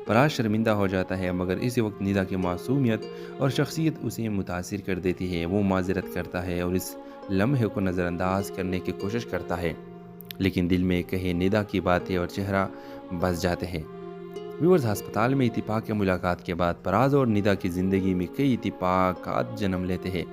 فراز شرمندہ ہو جاتا ہے، مگر اسی وقت ندا کی معصومیت اور شخصیت اسے متاثر کر دیتی ہے۔ وہ معذرت کرتا ہے اور اس لمحے کو نظر انداز کرنے کی کوشش کرتا ہے، لیکن دل میں کہیں ندا کی باتیں اور چہرہ بس جاتے ہیں۔ ویورز، ہسپتال میں اتفاق ملاقات کے بعد فراز اور ندا کی زندگی میں کئی اتفاقات جنم لیتے ہیں۔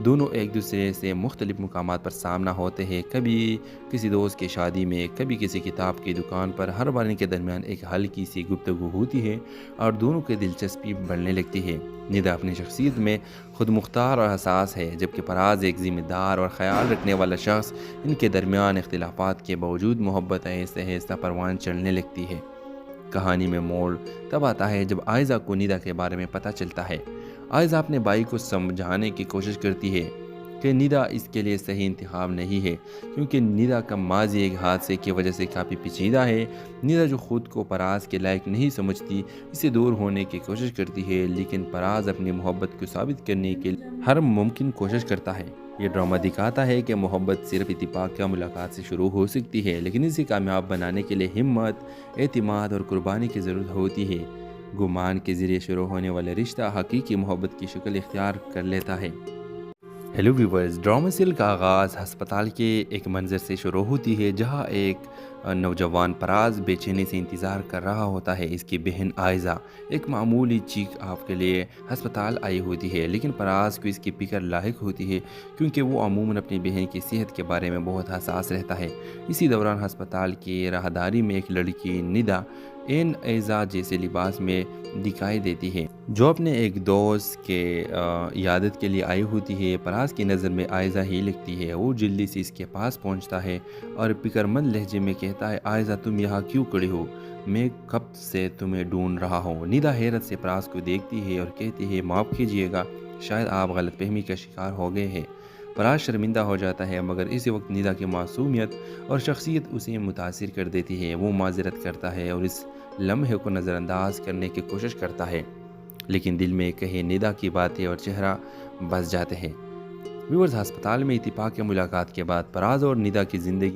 دونوں ایک دوسرے سے مختلف مقامات پر سامنا ہوتے ہیں، کبھی کسی دوست کی شادی میں، کبھی کسی کتاب کی دکان پر۔ ہر بار ان کے درمیان ایک ہلکی سی گفتگو ہوتی ہے اور دونوں کی دلچسپی بڑھنے لگتی ہے۔ ندا اپنی شخصیت میں خود مختار اور حساس ہے، جبکہ فراز ایک ذمہ دار اور خیال رکھنے والا شخص۔ ان کے درمیان اختلافات کے باوجود محبت آہستہ آہستہ پروان چڑھنے لگتی ہے۔ کہانی میں موڑ تب آتا ہے جب آئزہ کو ندا کے بارے میں پتہ چلتا ہے۔ آئزہ اپنے بھائی کو سمجھانے کی کوشش کرتی ہے کہ ندا اس کے لیے صحیح انتخاب نہیں ہے، کیونکہ ندا کا ماضی ایک حادثے کی وجہ سے کافی پیچیدہ ہے۔ ندا جو خود کو فراز کے لائق نہیں سمجھتی، اسے دور ہونے کی کوشش کرتی ہے، لیکن فراز اپنی محبت کو ثابت کرنے کے لیے ہر ممکن کوشش کرتا ہے۔ یہ ڈرامہ دکھاتا ہے کہ محبت صرف اتفاق یا ملاقات سے شروع ہو سکتی ہے، لیکن اسے کامیاب بنانے کے لیے ہمت، اعتماد اور قربانی کی ضرورت ہوتی ہے۔ گمان کے ذریعے شروع ہونے والا رشتہ حقیقی محبت کی شکل اختیار کر لیتا ہے۔ ہیلو ویورز، ڈرامہ سیل کا آغاز ہسپتال کے ایک منظر سے شروع ہوتی ہے، جہاں ایک نوجوان فراز بے چینی سے انتظار کر رہا ہوتا ہے۔ اس کی بہن آئزہ ایک معمولی چیک اپ کے لیے ہسپتال آئی ہوتی ہے، لیکن فراز کو اس کی فکر لاحق ہوتی ہے، کیونکہ وہ عموماً اپنی بہن کی صحت کے بارے میں بہت حساس رہتا ہے۔ اسی دوران ہسپتال کی راہداری میں ایک لڑکی ندا این آئزہ جیسے لباس میں دکھائی دیتی ہے، جو اپنے ایک دوست کے عیادت کے لیے آئی ہوتی ہے۔ فراز کی نظر میں آئزہ ہی لگتی ہے۔ وہ جلدی سے اس کے پاس پہنچتا ہے اور فکرمند لہجے میں کہتا ہے، آئزہ تم یہاں کیوں کھڑی ہو؟ میں کب سے تمہیں ڈھونڈ رہا ہوں۔ ندا حیرت سے فراز کو دیکھتی ہے اور کہتی ہے، معاف کیجیے گا، شاید آپ غلط فہمی کا شکار ہو گئے ہیں۔ فراز شرمندہ ہو جاتا ہے، مگر اسی وقت ندا کی معصومیت اور شخصیت اسے متاثر کر دیتی ہے۔ وہ معذرت کرتا ہے اور اس لمحے کو نظر انداز کرنے کی کوشش کرتا ہے، لیکن دل میں کہیں ندا کی باتیں اور چہرہ بس جاتے ہیں۔ ویورز، ہسپتال میں اتفاق ملاقات کے بعد فراز اور ندا کی زندگی